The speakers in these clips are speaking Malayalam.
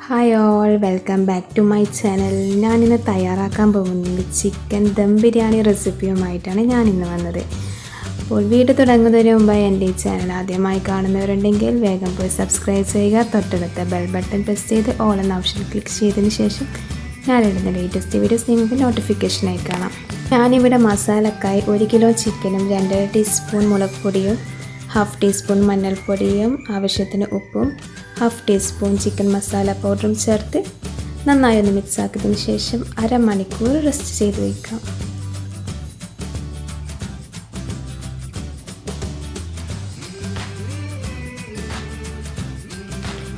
Hi all, welcome back to my channel. ഞാനിന്ന് തയ്യാറാക്കാൻ പോകുന്നത് ചിക്കൻ ദം ബിരിയാണി റെസിപ്പിയുമായിട്ടാണ് ഞാനിന്ന് വന്നത്. അപ്പോൾ വീഡിയോ തുടങ്ങുന്നതിന് മുമ്പായി എൻ്റെ ഈ ചാനൽ ആദ്യമായി കാണുന്നവരുണ്ടെങ്കിൽ വേഗം പോയി സബ്സ്ക്രൈബ് ചെയ്യുക. തൊട്ടടുത്ത ബെൽ ബട്ടൺ പ്രസ് ചെയ്ത് ഓൾ എന്ന ഓപ്ഷൻ ക്ലിക്ക് ചെയ്തതിന് ശേഷം ഞാനിടുന്ന ലേറ്റസ്റ്റ് വീഡിയോസ് നിങ്ങൾക്ക് നോട്ടിഫിക്കേഷനായി കാണാം. ഞാനിവിടെ മസാലക്കായി 1 കിലോ ചിക്കനും 2 ടീസ്പൂൺ മുളക് പൊടിയും 1/2 ടീസ്പൂൺ മഞ്ഞൾപ്പൊടിയും ആവശ്യത്തിന് ഉപ്പും 1/2 ടീസ്പൂൺ ചിക്കൻ മസാല പൗഡറും ചേർത്ത് നന്നായി ഒന്ന് മിക്സ് ആക്കിയതിന് ശേഷം അരമണിക്കൂർ റെസ്റ്റ് ചെയ്ത് വയ്ക്കാം.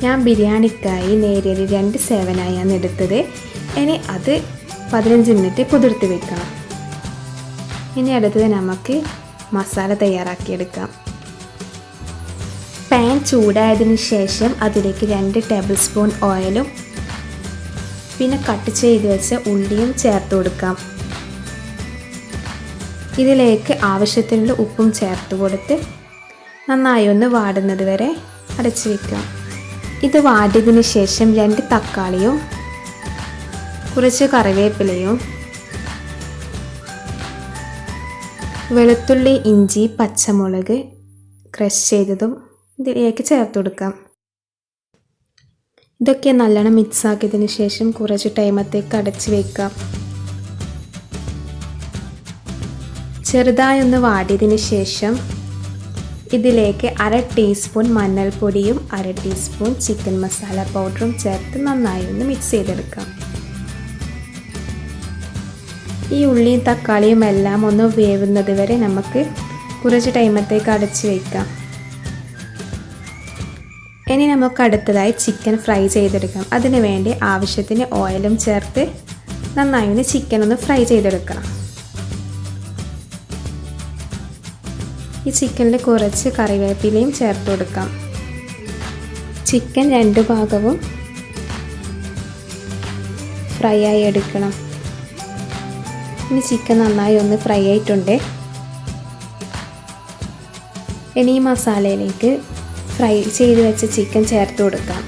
ഞാൻ ബിരിയാണിക്കായി നേരിയ 2 സേവനായാണ് എടുത്തത്. ഇനി അത് 15 മിനിറ്റ് കുതിർത്ത് വെക്കണം. ഇനി അടുത്തത് നമുക്ക് മസാല തയ്യാറാക്കിയെടുക്കാം. പാൻ ചൂടായതിനു ശേഷം അതിലേക്ക് 2 ടേബിൾ സ്പൂൺ ഓയിലും പിന്നെ കട്ട് ചെയ്ത് വെച്ച ഉള്ളിയും ചേർത്ത് കൊടുക്കാം. ഇതിലേക്ക് ആവശ്യത്തിനുള്ള ഉപ്പും ചേർത്ത് കൊടുത്ത് നന്നായി ഒന്ന് വാടുന്നത് വരെ അടച്ചു വയ്ക്കാം. ഇത് വാടിയതിനു ശേഷം 2 തക്കാളിയും കുറച്ച് കറിവേപ്പിലയും വെളുത്തുള്ളി, ഇഞ്ചി, പച്ചമുളക് ക്രഷ് ചെയ്തതും ഇതിലേക്ക് ചേർത്ത് കൊടുക്കാം. ഇതൊക്കെ നല്ലോണം മിക്സ് ആക്കിയതിന് ശേഷം കുറച്ച് ടൈമത്തേക്ക് അടച്ച് വയ്ക്കാം. ചെറുതായി ഒന്ന് വാടിയതിന് ശേഷം ഇതിലേക്ക് 1/2 ടീസ്പൂൺ മഞ്ഞൾപ്പൊടിയും 1/2 ടീസ്പൂൺ ചിക്കൻ മസാല പൗഡറും ചേർത്ത് നന്നായി ഒന്ന് മിക്സ് ചെയ്തെടുക്കാം. ഈ ഉള്ളിയും തക്കാളിയും എല്ലാം ഒന്ന് വേവുന്നത് വരെ നമുക്ക് കുറച്ച് ടൈമത്തേക്ക് അടച്ച് വയ്ക്കാം. ഇനി നമുക്ക് അടുത്തതായി ചിക്കൻ ഫ്രൈ ചെയ്തെടുക്കാം. അതിനു വേണ്ടി ആവശ്യത്തിന് ഓയിലും ചേർത്ത് നന്നായി ഒന്ന് ചിക്കൻ ഒന്ന് ഫ്രൈ ചെയ്തെടുക്കണം. ഈ ചിക്കനിൽ കുറച്ച് കറിവേപ്പിലയും ചേർത്ത് കൊടുക്കാം. ചിക്കൻ 2 ഭാഗവും ഫ്രൈ ആയി എടുക്കണം. ഇനി ചിക്കൻ നന്നായി ഒന്ന് ഫ്രൈ ആയിട്ടുണ്ട്. ഇനി ഈ മസാലയിലേക്ക് ഫ്രൈ ചെയ്ത് വെച്ച ചിക്കൻ ചേർത്ത് കൊടുക്കാം.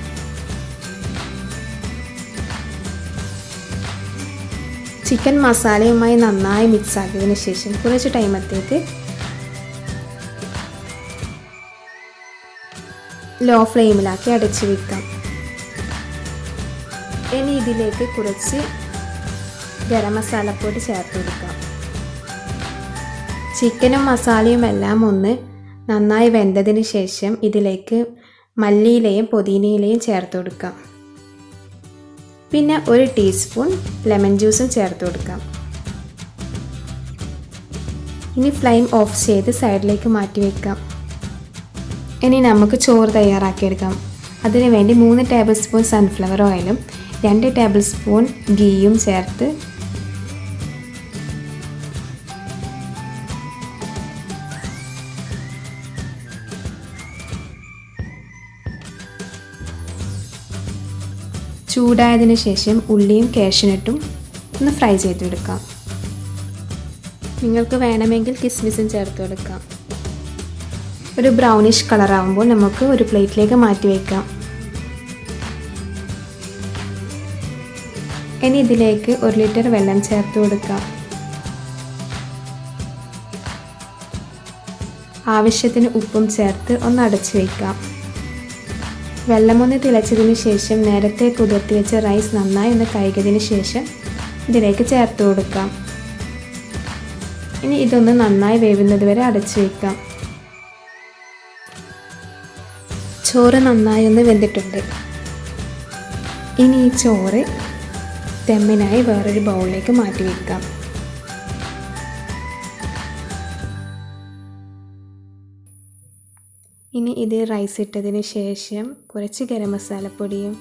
ചിക്കൻ മസാലയുമായി നന്നായി മിക്സ് ആക്കിയതിന് ശേഷം കുറച്ച് ടൈമത്തേക്ക് ലോ ഫ്ലെയിമിലാക്കി അടച്ചു വയ്ക്കാം. ഇനി ഇതിലേക്ക് കുറച്ച് ഗരം മസാലപ്പൊടി ചേർത്ത് കൊടുക്കാം. ചിക്കനും മസാലയും എല്ലാം ഒന്ന് നന്നായി വെന്തതിന് ശേഷം ഇതിലേക്ക് മല്ലിയിലയും പുതിനയിലയും ചേർത്ത് കൊടുക്കാം. പിന്നെ 1 ടീസ്പൂൺ ലെമൺ ജ്യൂസും ചേർത്ത് കൊടുക്കാം. ഇനി ഫ്ലെയിം ഓഫ് ചെയ്ത് സൈഡിലേക്ക് മാറ്റി വയ്ക്കാം. ഇനി നമുക്ക് ചോറ് തയ്യാറാക്കിയെടുക്കാം. അതിനു വേണ്ടി 3 ടേബിൾ സ്പൂൺ സൺഫ്ലവർ ഓയിലും 2 ടേബിൾ സ്പൂൺ ഗീയും ചേർത്ത് ചൂടായതിനു ശേഷം ഉള്ളിയും കാഷ്യൂനട്ടും ഒന്ന് ഫ്രൈ ചെയ്തെടുക്കാം. നിങ്ങൾക്ക് വേണമെങ്കിൽ കിസ്മിസും ചേർത്ത് കൊടുക്കാം. ഒരു ബ്രൗണിഷ് കളറാകുമ്പോൾ നമുക്ക് ഒരു പ്ലേറ്റിലേക്ക് മാറ്റി വയ്ക്കാം. ഇനി ഇതിലേക്ക് 1 ലിറ്റർ വെള്ളം ചേർത്ത് കൊടുക്കാം. ആവശ്യത്തിന് ഉപ്പും ചേർത്ത് ഒന്ന് അടച്ചു വയ്ക്കാം. വെള്ളമൊന്ന് തിളച്ചതിന് ശേഷം നേരത്തെ കുതിർത്തി വെച്ച റൈസ് നന്നായി ഒന്ന് കഴുകിയതിന് ശേഷം ഇതിലേക്ക് ചേർത്ത് കൊടുക്കാം. ഇനി ഇതൊന്ന് നന്നായി വേവുന്നത് വരെ അടച്ചു വയ്ക്കാം. ചോറ് നന്നായി ഒന്ന് വെന്തിട്ടുണ്ട്. ഇനി ഈ ചോറ് ദമ്മിനായി വേറൊരു ബൗളിലേക്ക് മാറ്റി വയ്ക്കാം. ഇനി ഇത് റൈസ് ഇട്ടതിന് ശേഷം കുറച്ച് ഗരം മസാലപ്പൊടിയും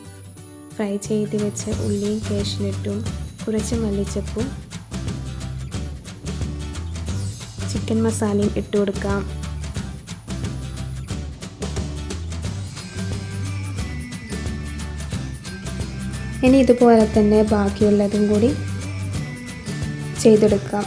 ഫ്രൈ ചെയ്ത് വെച്ച ഉള്ളിയും കാഷ്യൂനട്ടും കുറച്ച് മല്ലിച്ചപ്പും ചിക്കൻ മസാലയും ഇട്ട് കൊടുക്കാം. ഇനി ഇതുപോലെ തന്നെ ബാക്കിയുള്ളതും കൂടി ചെയ്തെടുക്കാം.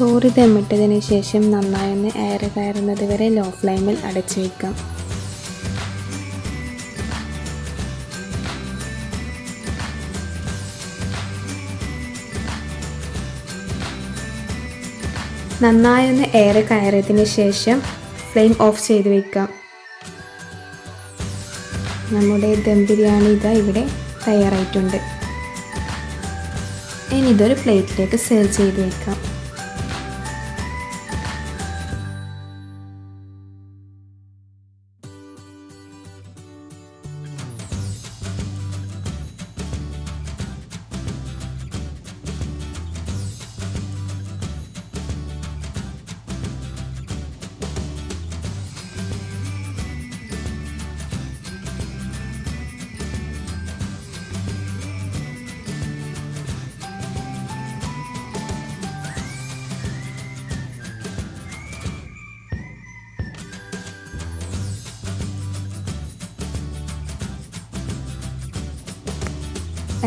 ചോറ് ദമ്മിട്ടതിന് ശേഷം നന്നായി ഒന്ന് എയർ കയറുന്നത് വരെ ലോ ഫ്ലെയിമിൽ അടച്ചു വയ്ക്കാം. നന്നായി ഒന്ന് എയർ കയറിയതിന് ശേഷം ഫ്ലെയിം ഓഫ് ചെയ്ത് വയ്ക്കാം. നമ്മുടെ ദം ബിരിയാണി ഇതാ ഇവിടെ തയ്യാറായിട്ടുണ്ട്. ഇനി ഇതൊരു പ്ലേറ്റിലേക്ക് സെർവ് ചെയ്ത് വയ്ക്കാം.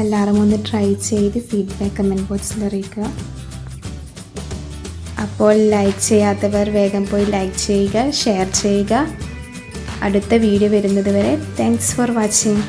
എല്ലാവരും ഒന്ന് ട്രൈ ചെയ്ത് ഫീഡ്ബാക്ക് കമൻറ്റ് ബോക്സിൽ അറിയിക്കുക. അപ്പോൾ ലൈക്ക് ചെയ്യാത്തവർ വേഗം പോയി ലൈക്ക് ചെയ്യുക, ഷെയർ ചെയ്യുക. അടുത്ത വീഡിയോ വരുന്നത് വരെ താങ്ക്സ് ഫോർ വാച്ചിങ്.